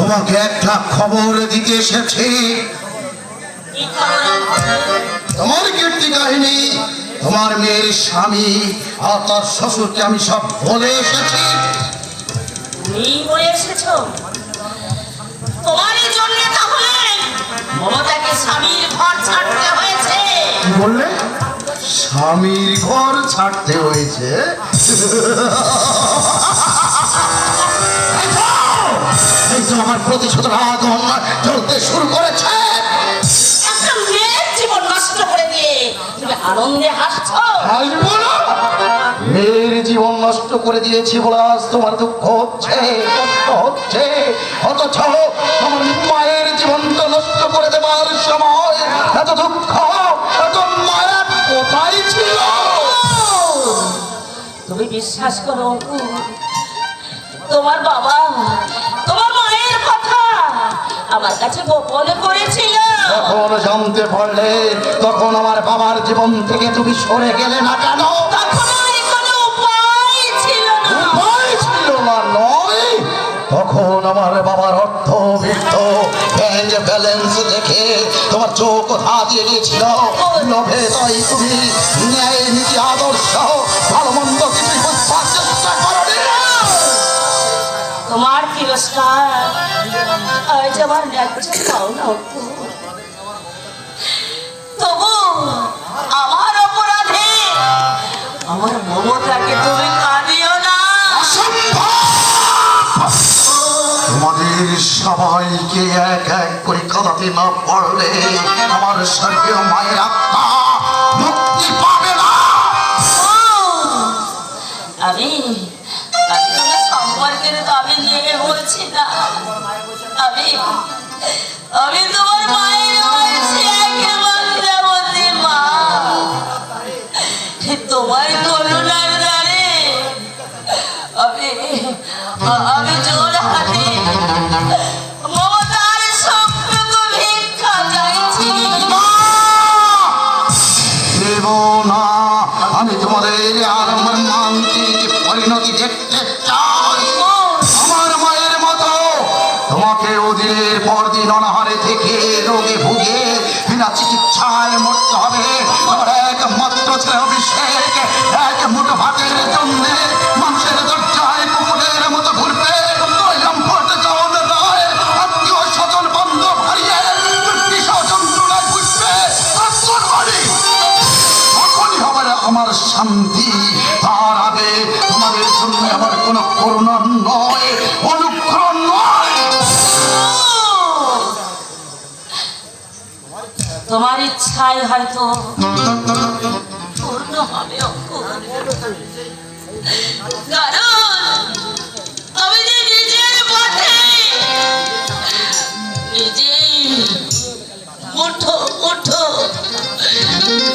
তোমাকে একটা খবর দিতে এসেছি। তোমার কীর্তি কাহিনী, তোমার মেয়ের স্বামী আর তার শ্বশুরকে আমি সব বলে এসেছি। বলে এসেছো? তোমার জন্য তাহলে মমতাকে স্বামীর ঘর ছাড়তে হয়েছে। কি বললে? স্বামীর ঘর ছাড়তে হয়েছে? এই তো আমার প্রতিশোধের আগুন জ্বলতে শুরু করেছে। একটা মেয়ের জীবন নষ্ট করে দিয়ে তুমি আনন্দে হাসছো? হাসবো না? মেয়ের জীবন নষ্ট করে দিয়েছি বলে আজ তোমার দুঃখ হচ্ছে, কষ্ট হচ্ছে। অথচ আমার মায়ের জীবনটা নষ্ট করে দেবার সময় এত দুঃখ, এত মায়া কোথায় ছিল? তুমি বিশ্বাস করো, তোমার বাবা তোমার মায়ের কথা আমার কাছে গোপন করেছিল। যখন জানতে পারলে তখন আমার বাবার জীবন থেকে তুমি সরে গেলে না কেন? উপায় ছিল না নয়? তখন আমার বাবার অর্থ বৃত্ত ব্যাংক ব্যালেন্স দেখে তোমার চোখ ধাঁধিয়ে দিয়েছিল। লোভে তাই তুমি ন্যায় নীতি আদর্শ ভালো মন্দ কিছুই বুঝবার চেষ্টা করনি। তোমার তিরস্কার আজ আমার ন্যায্য পাওনা। তবু আমার অপরাধে আমার মমতাকে তুমি কাঁদিও না। তোমাদের সবাইকে এক এক করে কাঁদাতে না পারলে আমার স্বর্গীয় মায়ের আত্মা মুক্তি পাবে না। আমি তোমার সম্পর্কের দাবি নিয়ে বলছি না। আমি তোমার মায়ের বলছি, একেবারে মা তোমার করুণার দ্বারে আমি জোর হাতে মমতার সবটুকু ভিক্ষা চাইছি। দেব না, আমি তোমাদের আর আমার মান্ত্রিক পরিণতি দেখতে চাই। আমার মায়ের মতো তোমাকে দিনের পর দিন অনাহারে থেকে রোগে ভুগে বিনা চিকিৎসায় মরতে হবে। আমার একমাত্র ছেলে অভিষেক এক মুঠো ভাতের জন্য মানুষের দরজায় কুকুরের মতো ঘুরবে। আত্মীয় স্বজন বান্ধব হারিয়ে যন্ত্রণায় ঘুরবে। তখনই হবে আমার শান্তি। তার আগে তোমাদের জন্য আমার কোনো করুণা নয়, অনুগ্রহ নয়। তোমার ইচ্ছাই হয়তো পূর্ণ হবে, কারণ আমি যে নিজের পথে নিজেই মুঠো মুঠো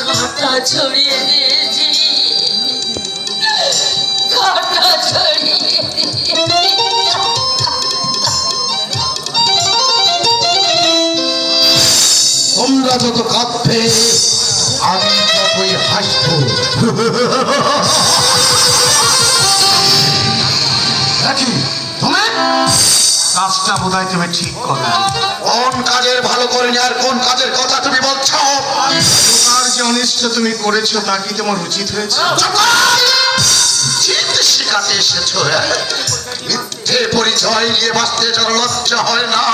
কাঁটা ছড়িয়ে দিয়েছি, কাঁটা ছড়িয়ে তোমরা যত কাঁদবে আমি ততই হাসবো। কাজটা বোধ হয় তুমি ঠিক করো। কোন কাজের ভালো করেনি আর কোন কাজের কথা তুমি বলছো? তোমার যে অনিষ্ট তুমি করেছো তা কি তোমার উচিত হয়েছে? শিখাতে এসেছো, মিথ্যে পরিচয় নিয়ে বাঁচতে যার লজ্জা হয় না।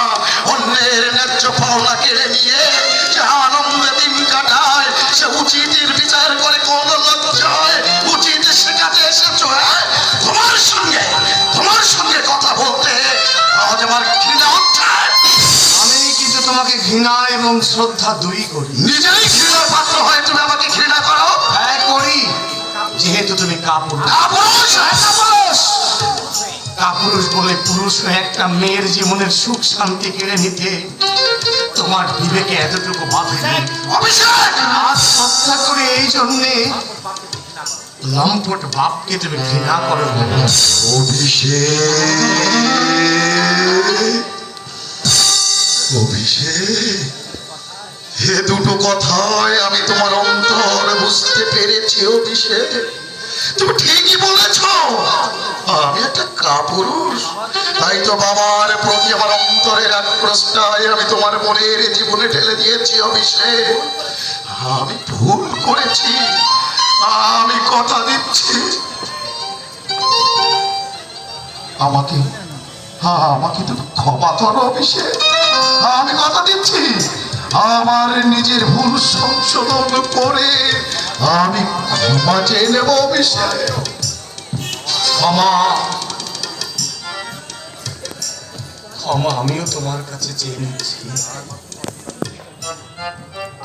অন্যের ন্যায্য পাওনা কেড়ে নিয়ে যে আনন্দে দিন কাটায় সে উচিতের বিচার করে কোন লজ্জায় উচিত শেখাতে এসেছো। তোমার সঙ্গে কথা বলতে আজ আমার ঘৃণা হচ্ছে। আমি কিন্তু তোমাকে ঘৃণা এবং শ্রদ্ধা দুই করি। নিজেই ঘৃণার পাত্র হয়ে তুমি আমাকে ঘৃণা করো। হ্যাঁ করি, যেহেতু তুমি কাপুরুষ। কাপুরুষ বলে পুরুষ হয়ে একটা মেয়ের জীবনের সুখ শান্তি কেড়ে নিতে তোমার বিবেকে এতটুকু বাধে। আজ সত্তা করে এই জন্যে লম্পট বাপকে তুমি ঘৃণা করো। অভিষেক, এ দুটো কথায় আমি তোমার অন্তর বুঝতে পেরেছি। অভিষেক, তুমি ঠিকই বলেছ, আমি একটা পুরুষ। তাই তো বাবার প্রতি আমার অন্তরের আক্রোশটাই আমি তোমার মনের জীবনে ঢেলে দিয়েছি অভিষেক। আমি ভুল করেছি, আমি কথা দিচ্ছি আমাকে আমাকে তো ক্ষমা করো অভিষেক। আমি কথা দিচ্ছি আমার নিজের ভুল সংশোধন করে আমি ক্ষমা চেয়ে নেব অভিষেক। ক্ষমা ক্ষমা আমিও তোমার কাছে চেয়ে নিচ্ছি।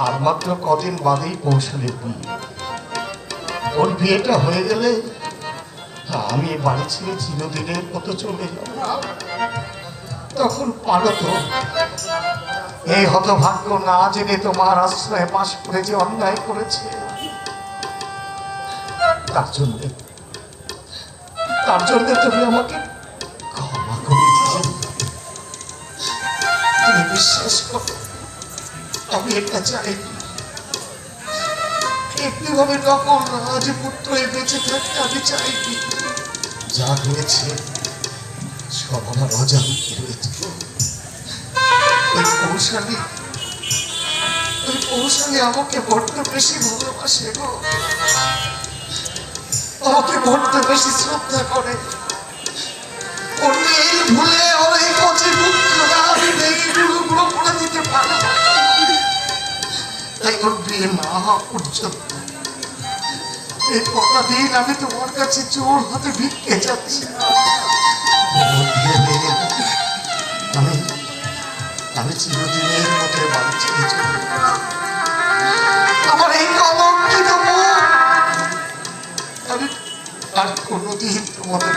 আর মাত্র কদিন বাদেই কৌশলের বিয়ে। ওর বিয়েটা হয়ে গেলে আমি এ বাড়ি ছেড়ে চিরদিনের মতো চলে যাব। তখন পারো তো এই হতভাগ্য না জেনে তোমার আশ্রয়ে বাস করে যে অন্যায় করেছে, তার জন্য তুমি আমাকে ক্ষমা করে দিও। তুমি বিশ্বাস করো আমি এটা চাইনি। একটিভাবে নকল রাজপুত্র বেঁচে থাকতে আমি চাইনি। যা হয়েছে সব আমার অজান্তে হয়েছে। ওই কৌশলী আমাকে বড্ড বেশি ভালোবাসে গো, আমাকে বড্ড বেশি শ্রদ্ধা করে। ওর এই ভুলে ওর এই কচি পুত্রটা আমি ভেঙে গুঁড়ো করে দিতে পারবো। তাই ওর বিয়ে না হওয়া পর্যন্ত এই কটা দিন আমি তোমার কাছে জোর হাতে ভিক্ষে যাচ্ছি। আমি চিরদিনের মতো বাড়ি ছেড়ে চলে আমার এই কলঙ্কিত মুখ আমি আর কোনোদিন তোমাদের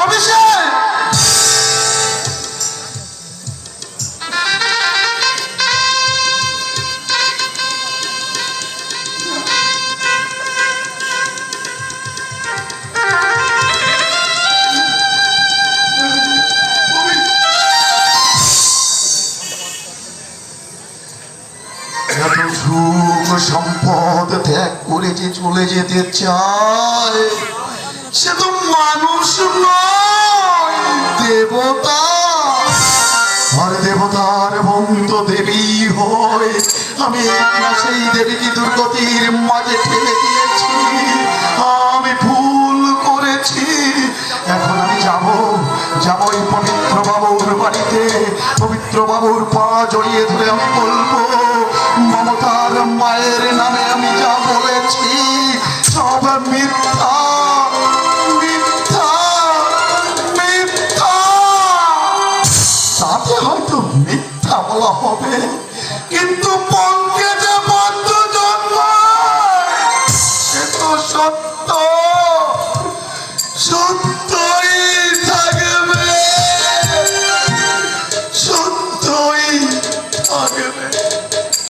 অভিষেক এত সুখ সম্পদ ত্যাগ করে যে চলে যেতে চায় সে তো মানুষ নয়, দেবতা। আর দেবতার বন্ধ দেবী হয় আমি সেই দেবীকে দুর্গতির মাঝে ঠেলে দিয়েছি। আমি ভুল করেছি। এখন আমি যাব ওই পবিত্র বাবুর বাড়িতে, পবিত্র বাবুর পা জড়িয়ে ধরে আমি বলবো মমতার মায়ের নামে আমি যা বলেছি সব মিথ্যা মিথ্যা মিথ্যা। তাতে হয়তো মিথ্যা বলা হবে কিন্তু